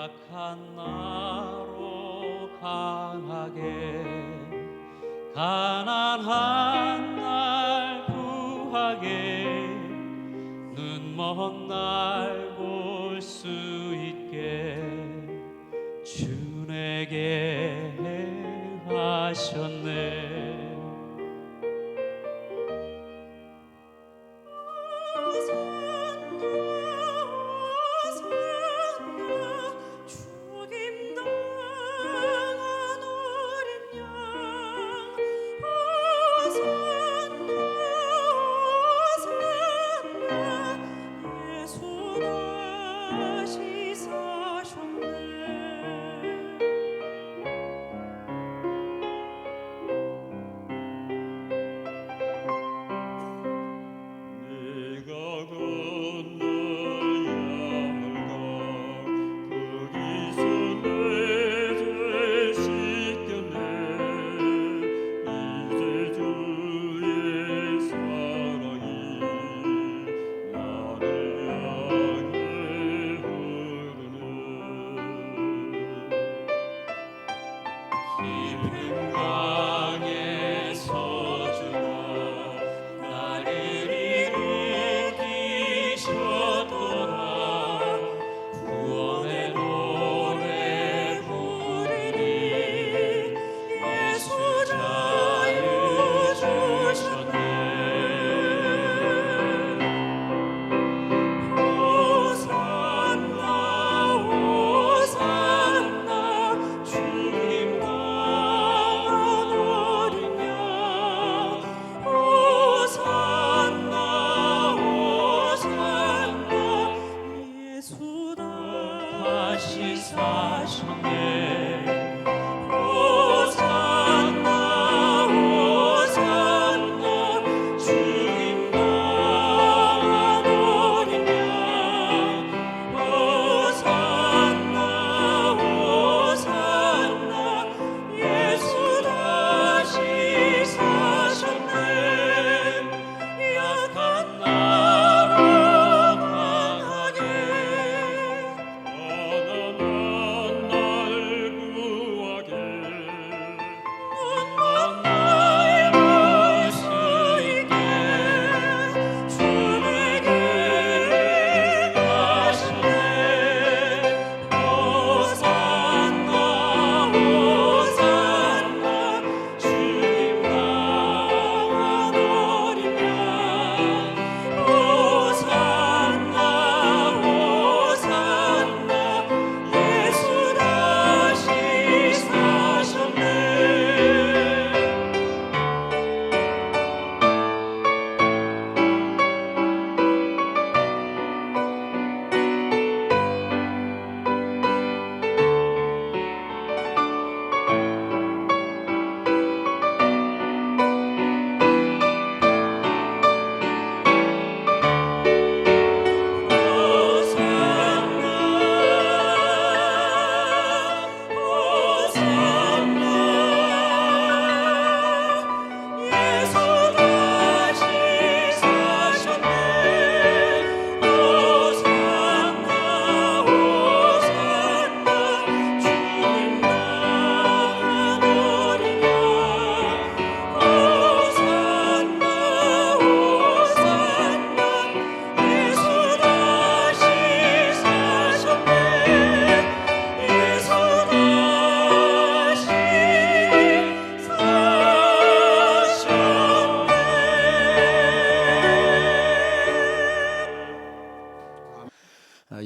약한 나로 강하게 가난한 날 구하게 눈먼 날 볼 수 있게 주 내게 하셨네. 깊은 강에서 주가 나를 일으키셨도다. 구원의 노래 부르리. 예수 자유 주셨네. 호산나 호산나 주님 강한 어린 양. 호산나 호산나 예수 다시 사셨네. 호산나 호산나 주님 강한 어린 양. 호산나 호산나 예수 다시 사셨네. 약한 나로 강하게 가난한 날 구하게 눈먼 날 볼 수 있게 주 내게 하셨네. 호산나 호산나 주님 강한 어린 양. 호산나 호산나 예수 다시 사셨네.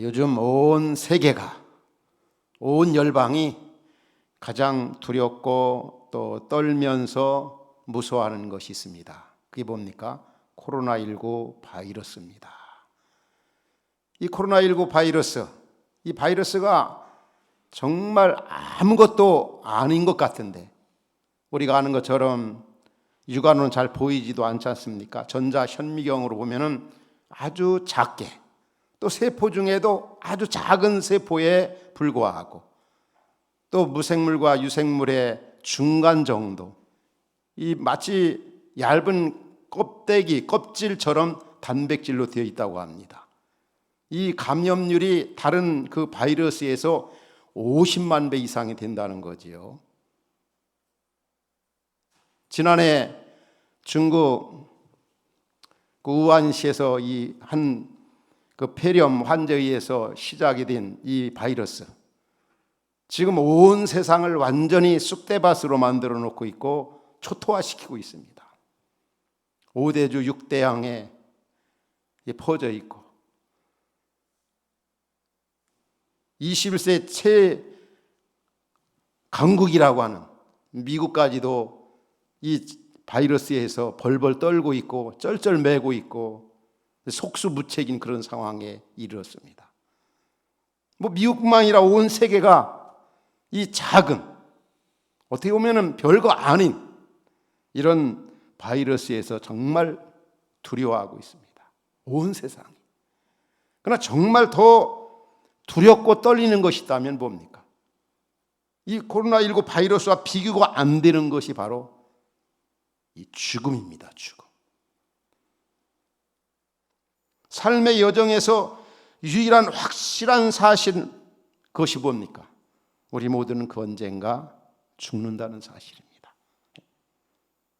요즘 온 세계가, 온 열방이 가장 두렵고 또 떨면서 무서워하는 것이 있습니다. 그게 뭡니까? 코로나19 바이러스입니다. 이 코로나19 바이러스, 이 바이러스가 정말 아무것도 아닌 것 같은데, 우리가 아는 것처럼 육안으로는 잘 보이지도 않지 않습니까? 전자현미경으로 보면은 아주 작게, 또 세포 중에도 아주 작은 세포에 불과하고, 또 무생물과 유생물의 중간 정도, 이 마치 얇은 껍데기, 껍질처럼 단백질로 되어 있다고 합니다. 이 감염률이 다른 그 바이러스에서 50만 배 이상이 된다는 거지요. 지난해 중국 우한시에서 이 한 그 폐렴 환자에 의해서 시작이 된 이 바이러스, 지금 온 세상을 완전히 쑥대밭으로 만들어 놓고 있고 초토화시키고 있습니다. 5대주 6대양에 퍼져 있고 21세 최강국이라고 하는 미국까지도 이 바이러스에서 벌벌 떨고 있고 쩔쩔매고 있고 속수무책인 그런 상황에 이르렀습니다. 뭐 미국뿐만 아니라 온 세계가 이 작은, 어떻게 보면 별거 아닌 이런 바이러스에서 정말 두려워하고 있습니다. 온 세상이. 그러나 정말 더 두렵고 떨리는 것이 있다면 뭡니까? 이 코로나19 바이러스와 비교가 안 되는 것이 바로 이 죽음입니다. 죽음. 삶의 여정에서 유일한 확실한 사실, 그것이 뭡니까? 우리 모두는 그 언젠가 죽는다는 사실입니다.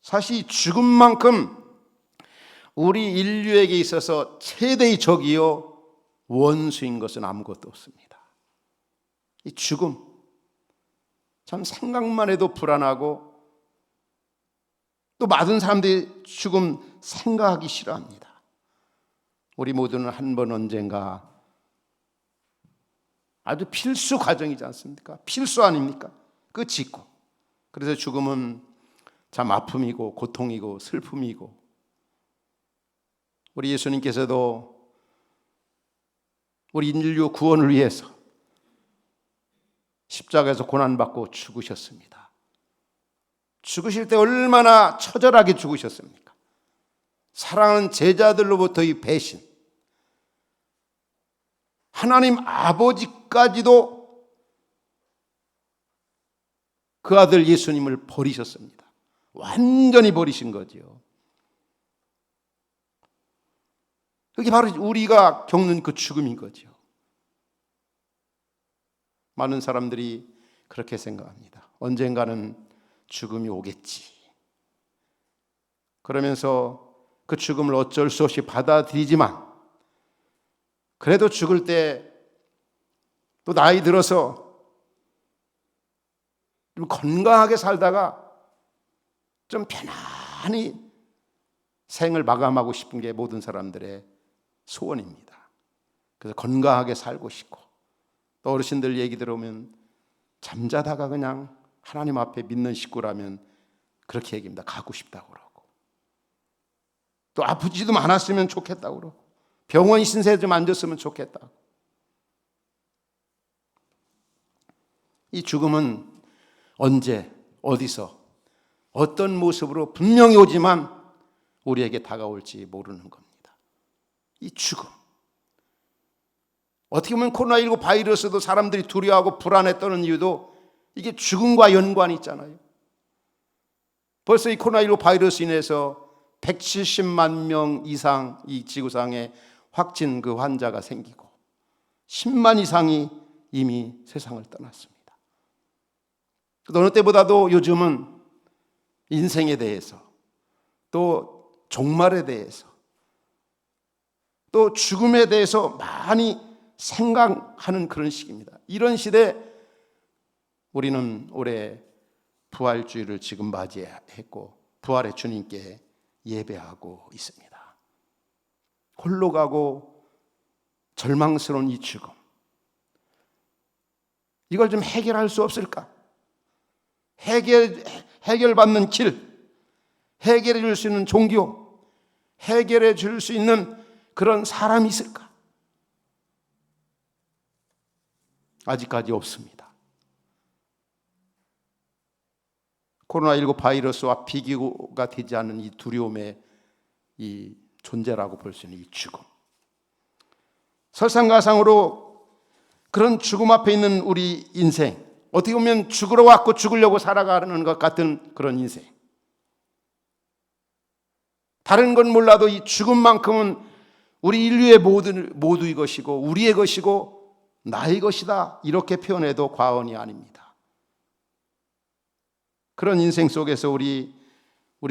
사실 이 죽음만큼 우리 인류에게 있어서 최대의 적이요 원수인 것은 아무것도 없습니다. 이 죽음, 참 생각만 해도 불안하고 또 많은 사람들이 죽음 생각하기 싫어합니다. 우리 모두는 한 번 언젠가, 아주 필수 과정이지 않습니까? 필수 아닙니까? 그 짓고. 그래서 죽음은 참 아픔이고 고통이고 슬픔이고, 우리 예수님께서도 우리 인류 구원을 위해서 십자가에서 고난받고 죽으셨습니다. 죽으실 때 얼마나 처절하게 죽으셨습니까? 사랑하는 제자들로부터의 배신, 하나님 아버지까지도 그 아들 예수님을 버리셨습니다. 완전히 버리신 거죠. 그게 바로 우리가 겪는 그 죽음인 거죠. 많은 사람들이 그렇게 생각합니다. 언젠가는 죽음이 오겠지. 그러면서 그 죽음을 어쩔 수 없이 받아들이지만, 그래도 죽을 때 또 나이 들어서 좀 건강하게 살다가 좀 편안히 생을 마감하고 싶은 게 모든 사람들의 소원입니다. 그래서 건강하게 살고 싶고, 또 어르신들 얘기 들어오면 잠자다가 그냥 하나님 앞에 믿는 식구라면 그렇게 얘기합니다. 가고 싶다고 그러고, 또 아프지도 않았으면 좋겠다고 그러고, 병원 신세 좀 안 졌으면 좋겠다고. 이 죽음은 언제, 어디서, 어떤 모습으로 분명히 오지만 우리에게 다가올지 모르는 겁니다. 이 죽음. 어떻게 보면 코로나19 바이러스도 사람들이 두려워하고 불안해 떠는 이유도 이게 죽음과 연관이 있잖아요. 벌써 이 코로나19 바이러스 인해서 170만 명 이상 이 지구상에 확진 그 환자가 생기고 10만 이상이 이미 세상을 떠났습니다. 어느 때보다도 요즘은 인생에 대해서, 또 종말에 대해서, 또 죽음에 대해서 많이 생각하는 그런 시기입니다. 이런 시대에 우리는 올해 부활주일을 지금 맞이했고 부활의 주님께 예배하고 있습니다. 홀로 가고 절망스러운 이 죽음, 이걸 좀 해결할 수 없을까? 해결받는 길, 해결해 줄 수 있는 종교, 해결해 줄 수 있는 그런 사람이 있을까? 아직까지 없습니다. 코로나19 바이러스와 비교가 되지 않는 이 두려움의 이 존재라고 볼 수 있는 이 죽음. 설상가상으로 그런 죽음 앞에 있는 우리 인생, 어떻게 보면 죽으러 왔고 죽으려고 살아가는 것 같은 그런 인생. 다른 건 몰라도 이 죽음만큼은 우리 인류의 모두의 것이고 우리의 것이고 나의 것이다 이렇게 표현해도 과언이 아닙니다. 그런 인생 속에서 우리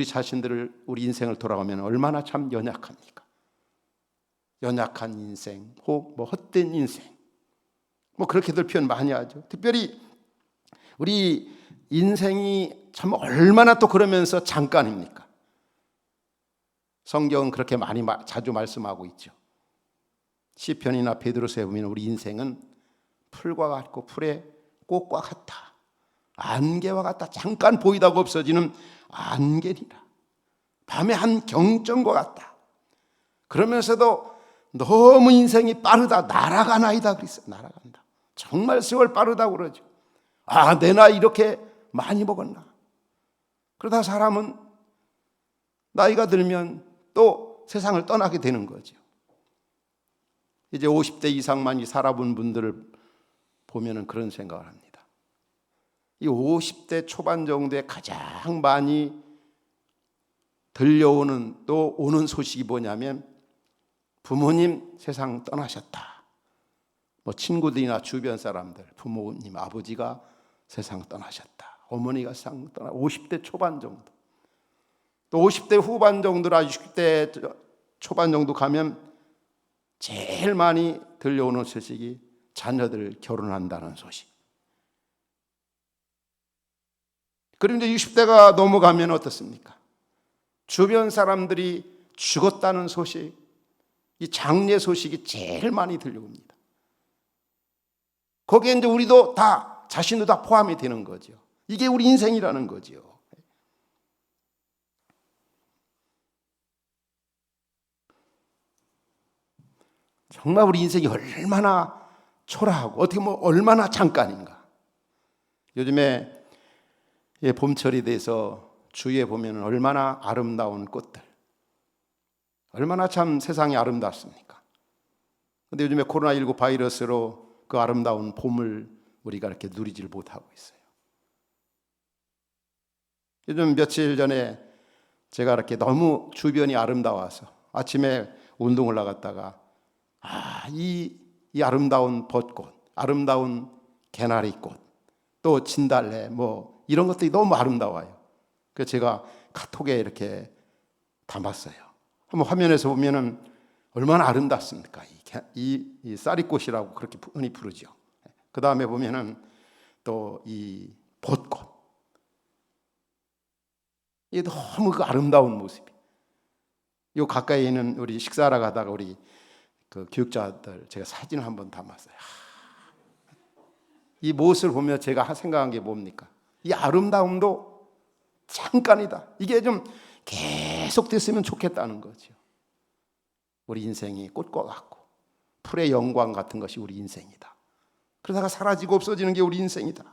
자신들을, 우리 인생을 돌아가면 얼마나 참 연약합니까? 연약한 인생, 혹 헛된 인생, 그렇게들 표현 많이 하죠. 특별히 우리 인생이 참 얼마나 또 그러면서 잠깐입니까? 성경은 그렇게 자주 말씀하고 있죠. 시편이나 베드로서에 보면 우리 인생은 풀과 같고 풀의 꽃과 같다, 안개와 같다. 잠깐 보이다가 없어지는 안개니라. 밤의 한 경전과 같다. 그러면서도 너무 인생이 빠르다, 날아가나이다 그랬어요. 날아간다. 정말 세월 빠르다고 그러죠. 내 나이 이렇게 많이 먹었나. 그러다 사람은 나이가 들면 또 세상을 떠나게 되는 거죠. 이제 50대 이상만이 살아본 분들을 보면 그런 생각을 합니다. 이 50대 초반 정도에 가장 많이 들려오는 또 오는 소식이 뭐냐면 부모님 세상 떠나셨다. 친구들이나 주변 사람들, 부모님, 아버지가 세상 떠나셨다. 어머니가 세상 떠나. 50대 초반 정도. 또 50대 후반 정도나 60대 초반 정도 가면 제일 많이 들려오는 소식이 자녀들 결혼한다는 소식. 그리고 이제 60대가 넘어가면 어떻습니까? 주변 사람들이 죽었다는 소식, 이 장례 소식이 제일 많이 들려옵니다. 거기에 이제 우리도 다, 자신도 다 포함이 되는 거죠. 이게 우리 인생이라는 거죠. 정말 우리 인생이 얼마나 초라하고 어떻게 얼마나 잠깐인가. 요즘에 봄철이 돼서 주위에 보면 얼마나 아름다운 꽃들, 얼마나 참 세상이 아름답습니까? 그런데 요즘에 코로나19 바이러스로 그 아름다운 봄을 우리가 이렇게 누리질 못하고 있어요. 요즘 며칠 전에 제가 이렇게 너무 주변이 아름다워서 아침에 운동을 나갔다가 이 아름다운 벚꽃, 아름다운 개나리꽃, 또 진달래 이런 것들이 너무 아름다워요. 그래서 제가 카톡에 이렇게 담았어요. 한번 화면에서 보면은 얼마나 아름답습니까? 이 쌀이꽃이라고 그렇게 흔히 부르죠. 그 다음에 보면은 또 이 벚꽃, 이게 너무 그 아름다운 모습이. 요 가까이 있는 우리 식사하러 가다가 우리 그 교육자들 제가 사진을 한번 담았어요. 이 모습을 보면 제가 생각한 게 뭡니까? 이 아름다움도 잠깐이다. 이게 좀 계속됐으면 좋겠다는 거죠. 우리 인생이 꽃과 같고 풀의 영광 같은 것이 우리 인생이다. 그러다가 사라지고 없어지는 게 우리 인생이다.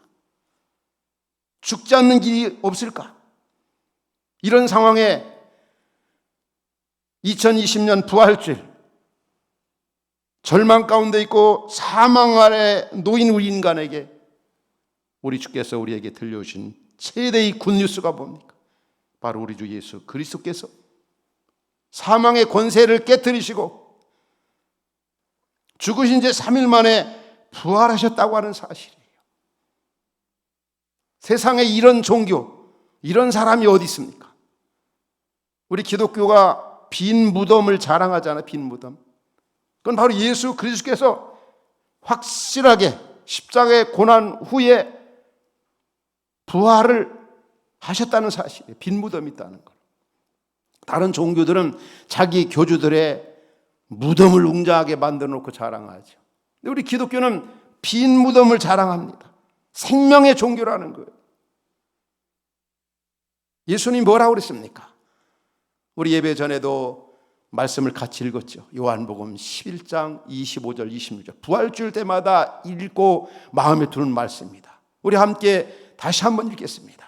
죽지 않는 길이 없을까? 이런 상황에 2020년 부활절, 절망 가운데 있고 사망 아래 놓인 우리 인간에게 우리 주께서 우리에게 들려주신 최대의 굿뉴스가 뭡니까? 바로 우리 주 예수 그리스도께서 사망의 권세를 깨뜨리시고 죽으신 지 3일 만에 부활하셨다고 하는 사실이에요. 세상에 이런 종교, 이런 사람이 어디 있습니까? 우리 기독교가 빈 무덤을 자랑하잖아요. 빈 무덤. 그건 바로 예수 그리스도께서 확실하게 십자가의 고난 후에 부활을 하셨다는 사실이에요. 빈 무덤이 있다는 것. 다른 종교들은 자기 교주들의 무덤을 웅장하게 만들어 놓고 자랑하죠. 근데 우리 기독교는 빈 무덤을 자랑합니다. 생명의 종교라는 거예요. 예수님이 뭐라고 그랬습니까? 우리 예배 전에도 말씀을 같이 읽었죠. 요한복음 11장 25절 26절 부활주일 때마다 읽고 마음에 드는 말씀입니다. 우리 함께 다시 한번 읽겠습니다.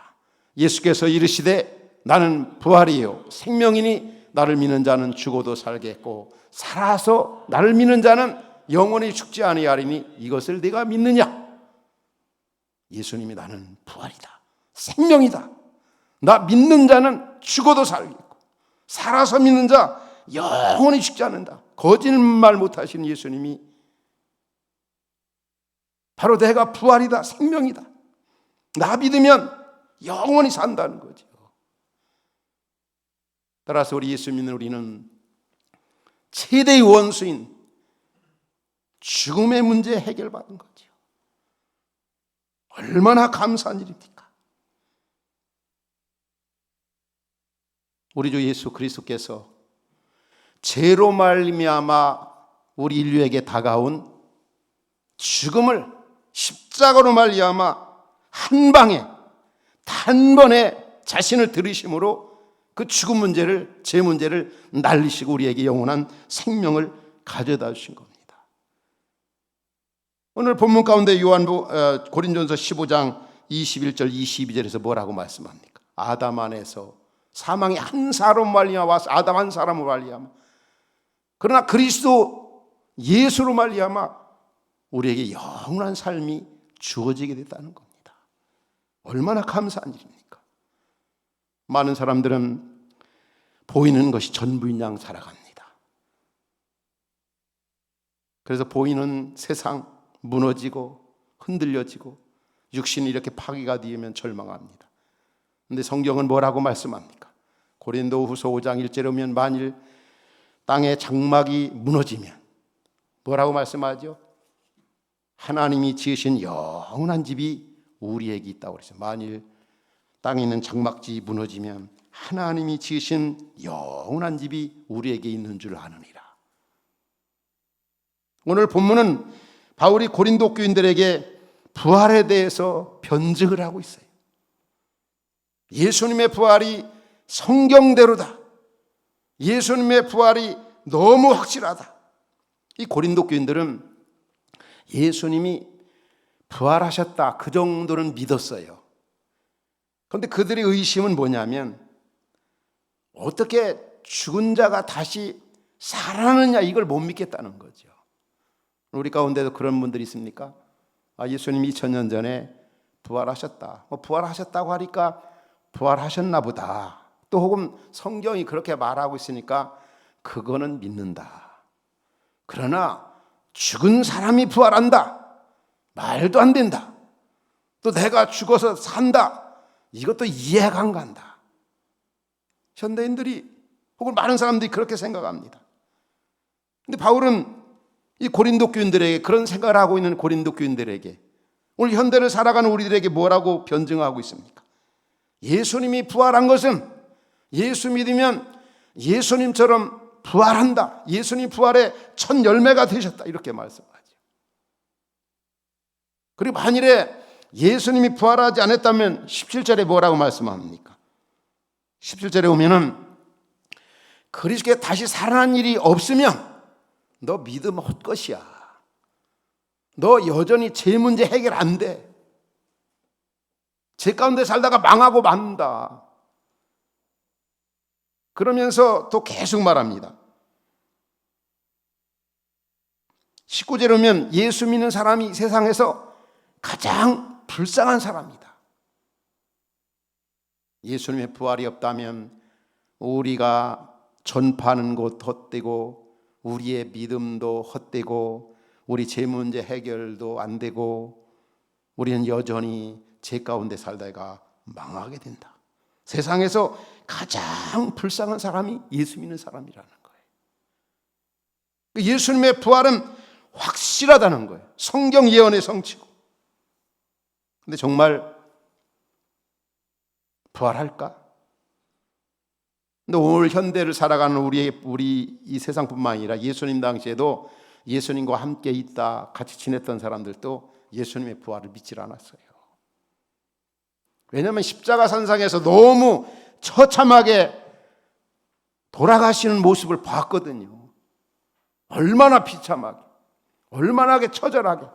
예수께서 이르시되 나는 부활이요 생명이니 나를 믿는 자는 죽어도 살겠고 살아서 나를 믿는 자는 영원히 죽지 아니하리니 이것을 네가 믿느냐? 예수님이 나는 부활이다, 생명이다. 나 믿는 자는 죽어도 살겠고 살아서 믿는 자 영원히 죽지 않는다. 거짓말 못하시는 예수님이 바로 내가 부활이다, 생명이다. 나 믿으면 영원히 산다는 거죠. 따라서 우리 예수 믿는 우리는 최대의 원수인 죽음의 문제 해결받은 거죠. 얼마나 감사한 일입니까? 우리 주 예수 그리스도께서 죄로 말미암아 우리 인류에게 다가온 죽음을 십자가로 말미암아 한 방에 단번에 자신을 들이심으로 그 죽음 문제를, 죄 문제를 날리시고 우리에게 영원한 생명을 가져다 주신 겁니다. 오늘 본문 가운데 고린도전서 15장 21절 22절에서 뭐라고 말씀합니까? 아담 안에서 사망이 한 사람으로 말미암아 와서 아담 한 사람으로 말미암아, 그러나 그리스도 예수로 말미암아 우리에게 영원한 삶이 주어지게 됐다는 겁니다. 얼마나 감사한 일입니까? 많은 사람들은 보이는 것이 전부인 양 살아갑니다. 그래서 보이는 세상 무너지고 흔들려지고 육신이 이렇게 파괴가 되면 절망합니다. 그런데 성경은 뭐라고 말씀합니까? 고린도후서 5장 1절에 보면 만일 땅의 장막이 무너지면 뭐라고 말씀하죠? 하나님이 지으신 영원한 집이 우리에게 있다고 그랬어요. 만일 땅에 있는 장막지 무너지면 하나님이 지으신 영원한 집이 우리에게 있는 줄 아느니라. 오늘 본문은 바울이 고린도 교인들에게 부활에 대해서 변증을 하고 있어요. 예수님의 부활이 성경대로다. 예수님의 부활이 너무 확실하다. 이 고린도 교인들은 예수님이 부활하셨다, 그 정도는 믿었어요. 그런데 그들의 의심은 뭐냐면 어떻게 죽은 자가 다시 살아나느냐, 이걸 못 믿겠다는 거죠. 우리 가운데도 그런 분들이 있습니까? 예수님이 2000년 전에 부활하셨다. 부활하셨다고 하니까 부활하셨나 보다. 또 혹은 성경이 그렇게 말하고 있으니까 그거는 믿는다. 그러나 죽은 사람이 부활한다, 말도 안 된다. 또 내가 죽어서 산다, 이것도 이해가 안 간다. 현대인들이 혹은 많은 사람들이 그렇게 생각합니다. 그런데 바울은 이 고린도 교인들에게, 그런 생각을 하고 있는 고린도 교인들에게, 오늘 현대를 살아가는 우리들에게 뭐라고 변증하고 있습니까? 예수님이 부활한 것은, 예수 믿으면 예수님처럼 부활한다, 예수님 부활의 첫 열매가 되셨다, 이렇게 말씀하죠. 그리고 만일에 예수님이 부활하지 않았다면 17절에 뭐라고 말씀합니까? 17절에 보면은 그리스도께 다시 살아난 일이 없으면 너 믿음 헛것이야. 너 여전히 죄 문제 해결 안 돼. 죄 가운데 살다가 망하고 만다. 그러면서 또 계속 말합니다. 19절에 보면 예수 믿는 사람이 세상에서 가장 불쌍한 사람이다. 예수님의 부활이 없다면 우리가 전파하는 것 헛되고, 우리의 믿음도 헛되고, 우리 죄 문제 해결도 안 되고, 우리는 여전히 죄 가운데 살다가 망하게 된다. 세상에서 가장 불쌍한 사람이 예수 믿는 사람이라는 거예요. 예수님의 부활은 확실하다는 거예요. 성경 예언의 성취고. 근데 정말 부활할까? 근데 오늘 현대를 살아가는 우리 이 세상뿐만 아니라 예수님 당시에도 예수님과 함께 있다, 같이 지냈던 사람들도 예수님의 부활을 믿질 않았어요. 왜냐하면 십자가 산상에서 너무 처참하게 돌아가시는 모습을 봤거든요. 얼마나 비참하게, 얼마나 처절하게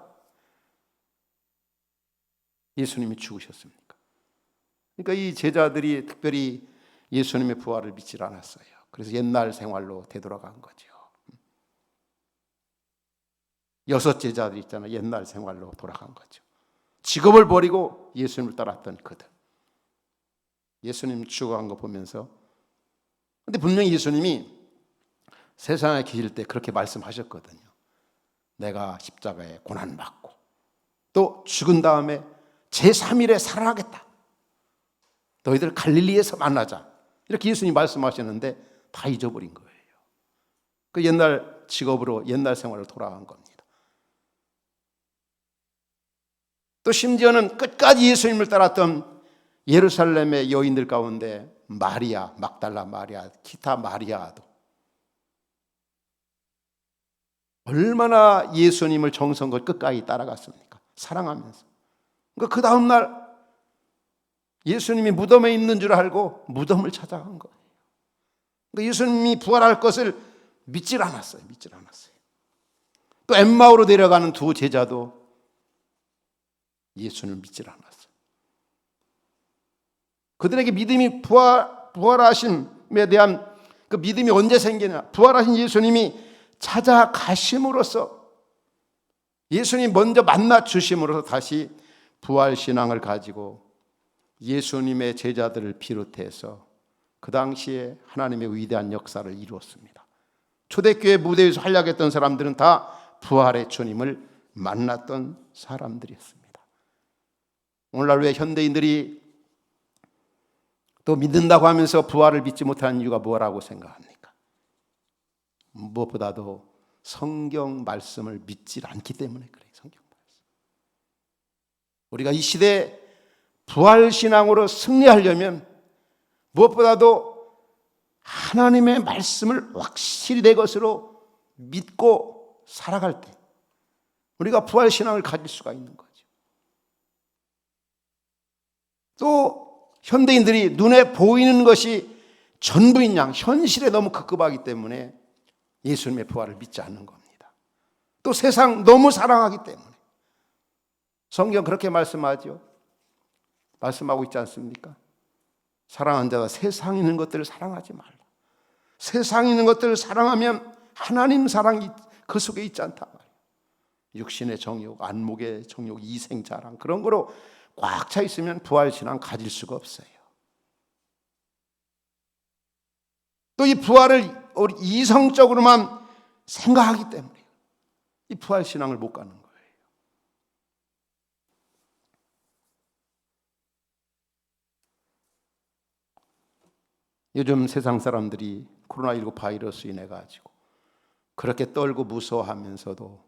예수님이 죽으셨습니까? 그러니까 이 제자들이 특별히 예수님의 부활을 믿질 않았어요. 그래서 옛날 생활로 되돌아간 거죠. 6 제자들 있잖아요. 옛날 생활로 돌아간 거죠. 직업을 버리고 예수님을 따랐던 그들. 예수님 죽어간 거 보면서, 근데 분명히 예수님이 세상에 계실 때 그렇게 말씀하셨거든요. 내가 십자가에 고난받고 또 죽은 다음에 제3일에 살아나겠다. 너희들 갈릴리에서 만나자. 이렇게 예수님이 말씀하셨는데 다 잊어버린 거예요. 그 옛날 직업으로 옛날 생활을 돌아간 겁니다. 또 심지어는 끝까지 예수님을 따랐던 예루살렘의 여인들 가운데 마리아, 막달라 마리아, 기타 마리아도 얼마나 예수님을 정성껏 끝까지 따라갔습니까? 사랑하면서. 그러니까 그 다음날 예수님이 무덤에 있는 줄 알고 무덤을 찾아간 거예요. 그러니까 예수님이 부활할 것을 믿질 않았어요. 또 엠마오로 내려가는 두 제자도 예수님을 믿질 않았어요. 그들에게 믿음이 부활하심에 대한 그 믿음이 언제 생기냐? 부활하신 예수님이 찾아가심으로써, 예수님 먼저 만나 주심으로써 다시 부활신앙을 가지고 예수님의 제자들을 비롯해서 그 당시에 하나님의 위대한 역사를 이루었습니다. 초대교회 무대에서 활약했던 사람들은 다 부활의 주님을 만났던 사람들이었습니다. 오늘날 왜 현대인들이 또 믿는다고 하면서 부활을 믿지 못하는 이유가 뭐라고 생각합니까? 무엇보다도 성경 말씀을 믿지 않기 때문에 그래요. 성경 말씀. 우리가 이 시대에 부활신앙으로 승리하려면 무엇보다도 하나님의 말씀을 확실히 내 것으로 믿고 살아갈 때 우리가 부활신앙을 가질 수가 있는 거죠. 또 현대인들이 눈에 보이는 것이 전부인 양 현실에 너무 급급하기 때문에 예수님의 부활을 믿지 않는 겁니다. 또 세상 너무 사랑하기 때문에. 성경 그렇게 말씀하죠. 말씀하고 있지 않습니까? 사랑하는 자가 세상에 있는 것들을 사랑하지 말라. 세상에 있는 것들을 사랑하면 하나님 사랑이 그 속에 있지 않단 말이에요. 육신의 정욕, 안목의 정욕, 이생자랑 그런 거로 꽉 차 있으면 부활신앙 가질 수가 없어요. 또 이 부활을 우리 이성적으로만 생각하기 때문에 이 부활신앙을 못 가는 거예요. 요즘 세상 사람들이 코로나19 바이러스 인해 가지고 그렇게 떨고 무서워하면서도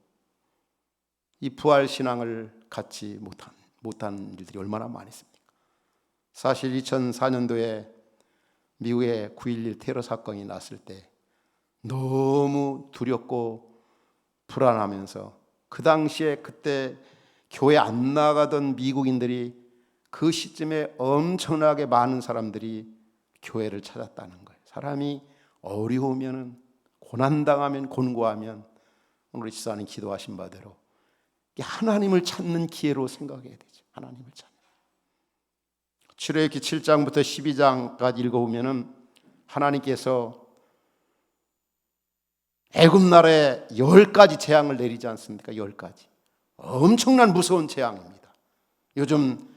이 부활신앙을 갖지 못한 일들이 얼마나 많이 있습니까? 사실 2004년도에 미국의 9.11 테러 사건이 났을 때 너무 두렵고 불안하면서 그 당시에 그때 교회 안 나가던 미국인들이 그 시점에 엄청나게 많은 사람들이 교회를 찾았다는 거예요. 사람이 어려우면, 고난당하면, 곤고하면 오늘 지사님 기도하신 바대로 하나님을 찾는 기회로 생각해야 되죠. 하나님을 찾는. 출애굽기 7장부터 12장까지 읽어보면 하나님께서 애굽 나라에 10가지 재앙을 내리지 않습니까? 10가지. 엄청난 무서운 재앙입니다. 요즘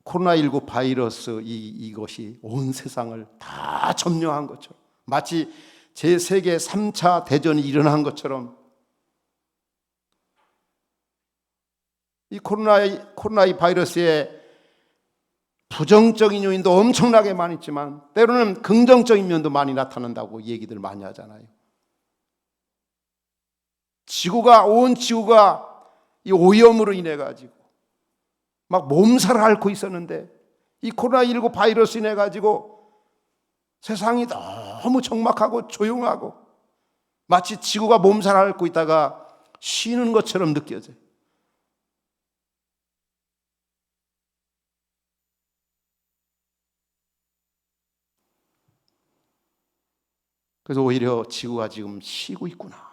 코로나19 바이러스 이것이 온 세상을 다 점령한 것처럼, 마치 제3계 3차 대전이 일어난 것처럼 이 코로나 바이러스의 부정적인 요인도 엄청나게 많이 있지만 때로는 긍정적인 면도 많이 나타난다고 얘기들 많이 하잖아요. 온 지구가 이 오염으로 인해 가지고 막 몸살을 앓고 있었는데 이 코로나19 바이러스 인해 가지고 세상이 너무 적막하고 조용하고 마치 지구가 몸살을 앓고 있다가 쉬는 것처럼 느껴져요. 그래서 오히려 지구가 지금 쉬고 있구나.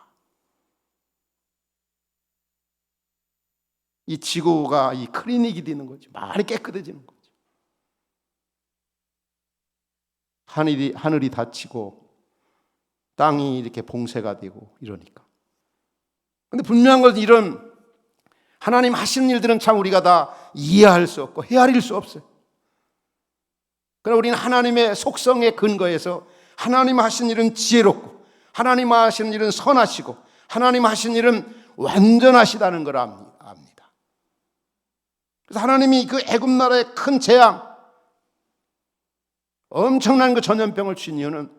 이 지구가 이 클리닉이 되는 거죠. 많이 깨끗해지는 거죠. 하늘이 닫히고 땅이 이렇게 봉쇄가 되고 이러니까. 근데 분명한 것은 이런 하나님 하시는 일들은 참 우리가 다 이해할 수 없고 헤아릴 수 없어요. 그러나 우리는 하나님의 속성에 근거해서 하나님 하신 일은 지혜롭고 하나님 하시는 일은 선하시고 하나님 하신 일은 완전하시다는 걸 압니다. 그래서 하나님이 그 애굽 나라의 큰 재앙, 엄청난 그 전염병을 주신 이유는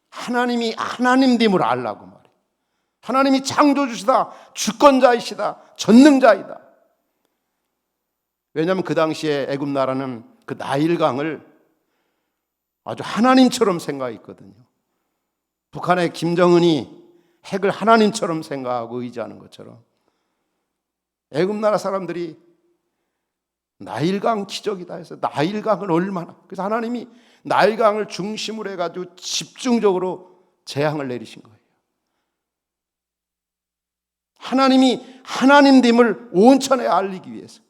하나님이 하나님됨을 알라고 말해요. 하나님이 창조주시다, 주권자이시다, 전능자이다. 왜냐하면 그 당시에 애굽 나라는 그 나일강을 아주 하나님처럼 생각했거든요. 북한의 김정은이 핵을 하나님처럼 생각하고 의지하는 것처럼 애굽 나라 사람들이 나일강 기적이다 해서 나일강을 얼마나, 그래서 하나님이 나일강을 중심으로 해가지고 집중적으로 재앙을 내리신 거예요. 하나님이 하나님됨을 온천에 알리기 위해서.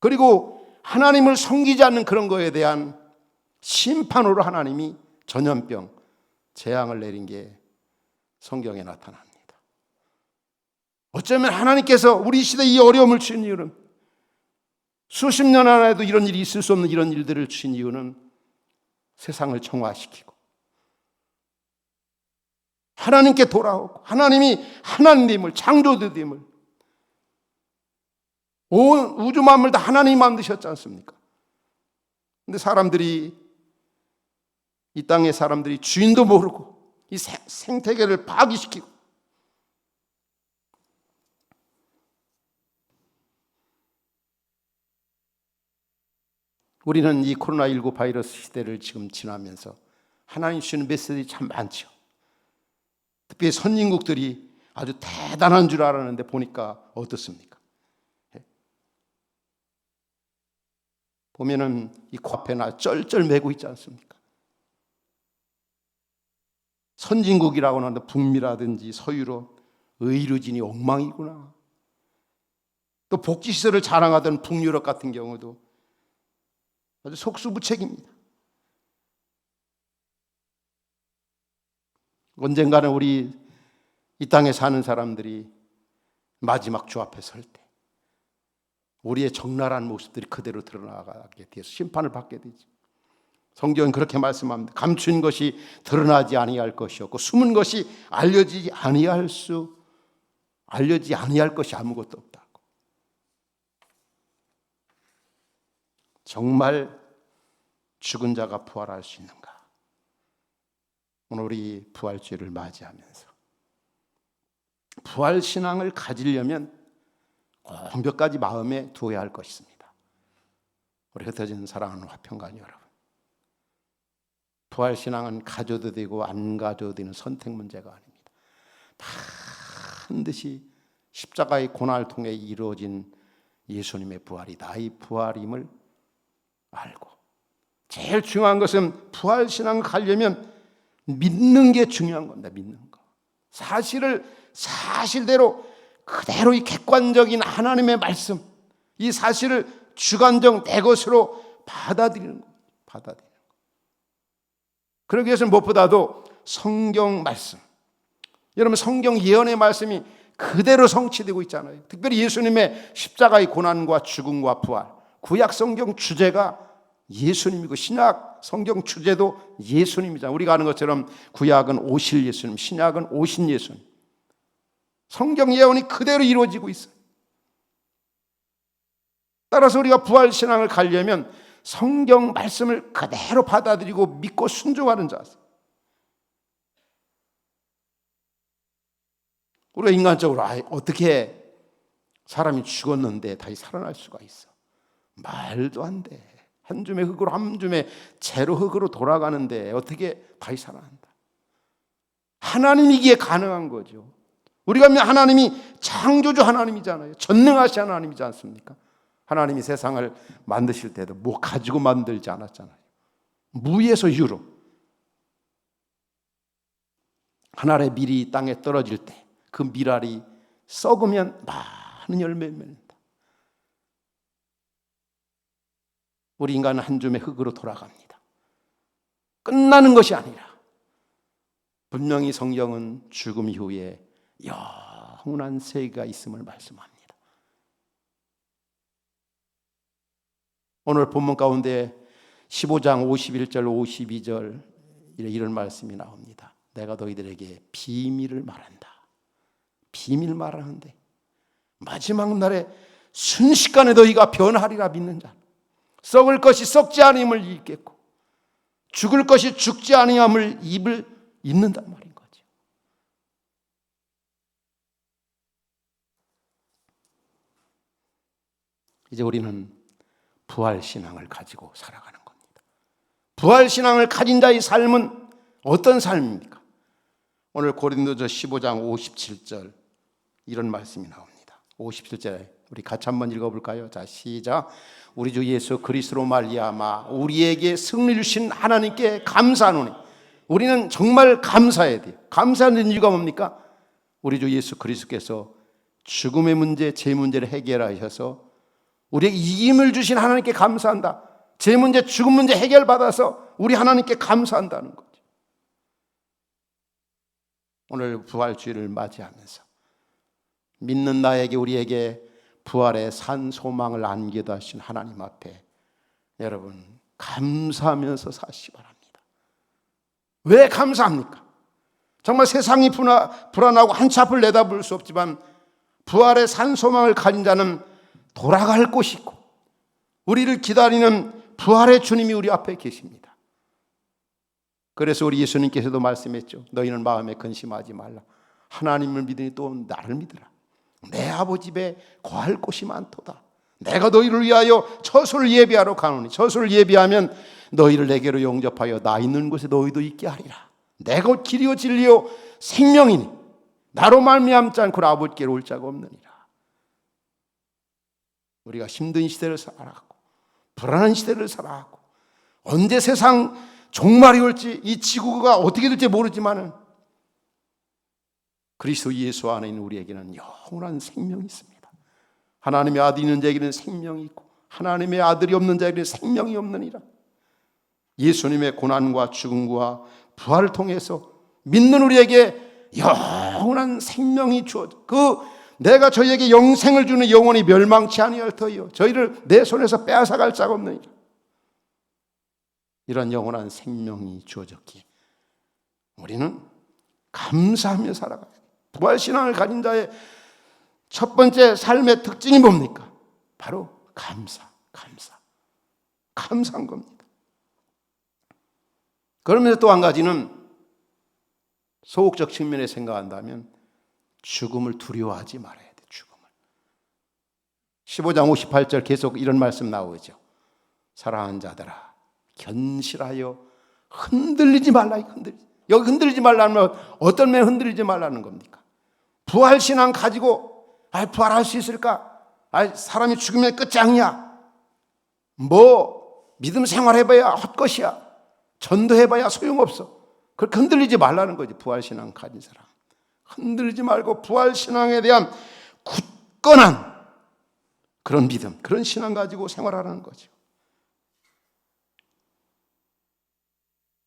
그리고 하나님을 섬기지 않는 그런 거에 대한 심판으로 하나님이 전염병, 재앙을 내린 게 성경에 나타납니다. 어쩌면 하나님께서 우리 시대에 이 어려움을 주신 이유는, 수십 년 안에도 이런 일이 있을 수 없는 이런 일들을 주신 이유는 세상을 정화시키고 하나님께 돌아오고 하나님이 하나님임을, 창조주임을, 온 우주 만물 다 하나님이 만드셨지 않습니까? 근데 사람들이, 이 땅의 사람들이 주인도 모르고 이 생태계를 파괴시키고, 우리는 이 코로나19 바이러스 시대를 지금 지나면서 하나님 주시는 메시지 참 많죠. 특히 선진국들이 아주 대단한 줄 알았는데 보니까 어떻습니까? 보면은 이 코앞에나 쩔쩔매고 있지 않습니까? 선진국이라고 하는데 북미라든지 서유럽, 의료진이 엉망이구나. 또 복지시설을 자랑하던 북유럽 같은 경우도 아주 속수무책입니다. 언젠가는 우리 이 땅에 사는 사람들이 마지막 주 앞에 설 때 우리의 적나라한 모습들이 그대로 드러나게 돼서 심판을 받게 되죠. 성경은 그렇게 말씀합니다. 감춘 것이 드러나지 아니할 것이었고 숨은 것이 알려지지 아니할 것이 아무것도 없다고. 정말 죽은 자가 부활할 수 있는가? 오늘 우리 부활주의를 맞이하면서 부활신앙을 가지려면 꼭 몇 가지 마음에 두어야 할 것이 있습니다. 우리 흩어진 사랑하는 화평관 여러분, 부활신앙은 가져도 되고 안 가져도 되는 선택 문제가 아닙니다. 반드시 십자가의 고난을 통해 이루어진 예수님의 부활이다. 이 부활임을 알고, 제일 중요한 것은 부활신앙을 가려면 믿는 게 중요한 겁니다. 믿는 거. 사실을 사실대로 그대로 이 객관적인 하나님의 말씀, 이 사실을 주관적 내 것으로 받아들이는 거예요. 받아들이는 거. 그러기 위해서는 무엇보다도 성경 말씀, 여러분 성경 예언의 말씀이 그대로 성취되고 있잖아요. 특별히 예수님의 십자가의 고난과 죽음과 부활, 구약 성경 주제가 예수님이고 신약 성경 주제도 예수님이잖아요. 우리가 아는 것처럼 구약은 오실 예수님, 신약은 오신 예수님. 성경 예언이 그대로 이루어지고 있어요. 따라서 우리가 부활신앙을 가려면 성경 말씀을 그대로 받아들이고 믿고 순종하는 자세. 우리가 인간적으로 어떻게 사람이 죽었는데 다시 살아날 수가 있어? 말도 안 돼. 한 줌의 흙으로 한 줌의 재로 흙으로 돌아가는데 어떻게 다시 살아난다? 하나님이기에 가능한 거죠. 우리가 하나님이 창조주 하나님이잖아요. 전능하신 하나님이지 않습니까? 하나님이 세상을 만드실 때도 뭐 가지고 만들지 않았잖아요. 무에서 유로. 하늘의 밀이 땅에 떨어질 때 그 밀알이 썩으면 많은 열매를 맺는다. 우리 인간은 한 줌의 흙으로 돌아갑니다. 끝나는 것이 아니라 분명히 성경은 죽음 이후에 영원한 세계가 있음을 말씀합니다. 오늘 본문 가운데 15장 51절 52절 이런 말씀이 나옵니다. 내가 너희들에게 비밀을 말한다. 비밀 말하는데 마지막 날에 순식간에 너희가 변하리라 믿는 자, 썩을 것이 썩지 아니함을 입겠고 죽을 것이 죽지 아니함을 입을 입는단 말인 거죠. 이제 우리는 부활신앙을 가지고 살아가는 겁니다. 부활신앙을 가진 자의 삶은 어떤 삶입니까? 오늘 고린도서 15장 57절 이런 말씀이 나옵니다. 57절에 우리 같이 한번 읽어볼까요? 자, 시작. 우리 주 예수 그리스도로 말미암아 우리에게 승리를 주신 하나님께 감사하노니. 우리는 정말 감사해야 돼요. 감사하는 이유가 뭡니까? 우리 주 예수 그리스도께서 죽음의 문제, 죄 문제를 해결하셔서 우리에게 이김을 주신 하나님께 감사한다. 죄 문제, 죽음 문제 해결받아서 우리 하나님께 감사한다는 거죠. 오늘 부활주의를 맞이하면서 믿는 나에게, 우리에게 부활의 산 소망을 안겨다 하신 하나님 앞에 여러분 감사하면서 사시기 바랍니다. 왜 감사합니까? 정말 세상이 불안하고 한치 앞을 내다볼 수 없지만 부활의 산 소망을 가진 자는 돌아갈 곳이 있고 우리를 기다리는 부활의 주님이 우리 앞에 계십니다. 그래서 우리 예수님께서도 말씀했죠. 너희는 마음에 근심하지 말라. 하나님을 믿으니 또 나를 믿으라. 내 아버지 집에 거할 곳이 많도다. 내가 너희를 위하여 처소를 예비하러 가노니 처소를 예비하면 너희를 내게로 영접하여 나 있는 곳에 너희도 있게 하리라. 내가 길이요 진리요 생명이니 나로 말미암지 않고 아버지께로 올 자가 없느니라. 우리가 힘든 시대를 살아가고 불안한 시대를 살아가고 언제 세상 종말이 올지 이 지구가 어떻게 될지 모르지만은 그리스도 예수 안에 있는 우리에게는 영원한 생명이 있습니다. 하나님의 아들이 있는 자에게는 생명이 있고 하나님의 아들이 없는 자에게는 생명이 없느니라. 예수님의 고난과 죽음과 부활을 통해서 믿는 우리에게 영원한 생명이 주어져 내가 저희에게 영생을 주는 영혼이 멸망치 아니할 터이요 저희를 내 손에서 빼앗아갈 자가 없느니라. 이런 영원한 생명이 주어졌기에 우리는 감사하며 살아가야 돼요. 부활신앙을 가진 자의 첫 번째 삶의 특징이 뭡니까? 바로 감사한 겁니다. 그러면서 또 한 가지는 소극적 측면에 생각한다면 죽음을 두려워하지 말아야 돼. 죽음을. 15장 58절 계속 이런 말씀 나오죠. 사랑하는 자들아 견실하여 흔들리지 말라. 여기 흔들리지 말라면 어떤 면에 흔들리지 말라는 겁니까? 부활신앙 가지고 부활할 수 있을까? 사람이 죽으면 끝장이야. 믿음 생활해봐야 헛것이야. 전도해봐야 소용없어. 그렇게 흔들리지 말라는 거지. 부활신앙 가진 사람 흔들리지 말고 부활신앙에 대한 굳건한 그런 믿음, 그런 신앙 가지고 생활하라는 거죠.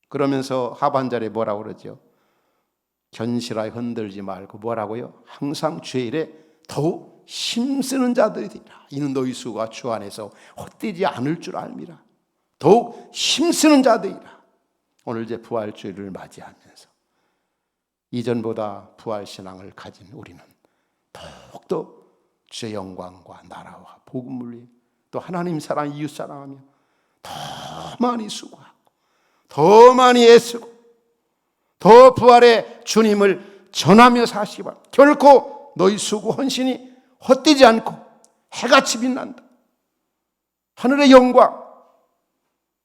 그러면서 하반절에 뭐라고 그러죠? 견실하게 흔들지 말고 뭐라고요? 항상 주의 일에 더욱 힘쓰는 자들이라. 이는 너희 수가 주 안에서 헛되지 않을 줄 알미라. 더욱 힘쓰는 자들이라. 오늘 이제 부활주의를 맞이하면서 이전보다 부활신앙을 가진 우리는 더욱더 주의 영광과 나라와 복음을 위해 또 하나님 사랑, 이웃 사랑하며 더 많이 수고하고 더 많이 애쓰고 더 부활의 주님을 전하며 사시기 바랍니다. 결코 너희 수고 헌신이 헛되지 않고 해같이 빛난다. 하늘의 영광,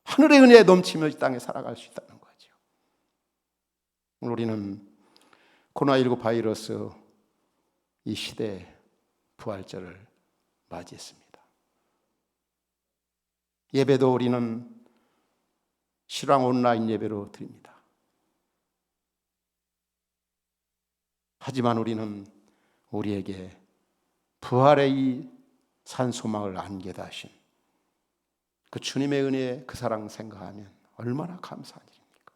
하늘의 은혜에 넘치며 이 땅에 살아갈 수 있다는 거죠. 오늘 우리는 코로나19 바이러스 이 시대의 부활절을 맞이했습니다. 예배도 우리는 실황 온라인 예배로 드립니다. 하지만 우리는 우리에게 부활의 이 산소망을 안게다 하신 그 주님의 은혜, 그 사랑 생각하면 얼마나 감사한 일입니까?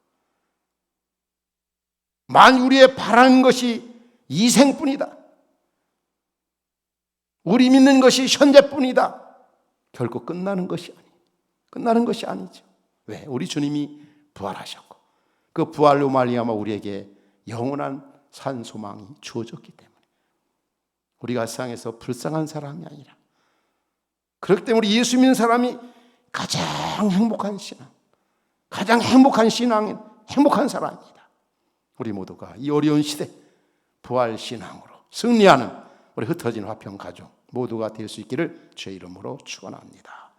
만일 우리의 바라는 것이 이생뿐이다, 우리 믿는 것이 현재뿐이다, 결코 끝나는 것이 아니죠. 왜? 우리 주님이 부활하셨고 그 부활로 말미암아 우리에게 영원한 산소망이 주어졌기 때문에 우리가 세상에서 불쌍한 사람이 아니라 그렇기 때문에 우리 예수 믿는 사람이 가장 행복한 신앙, 가장 행복한 신앙인 행복한 사람입니다. 우리 모두가 이 어려운 시대 부활 신앙으로 승리하는 우리 흩어진 화평 가족 모두가 될 수 있기를 주의 이름으로 축원합니다.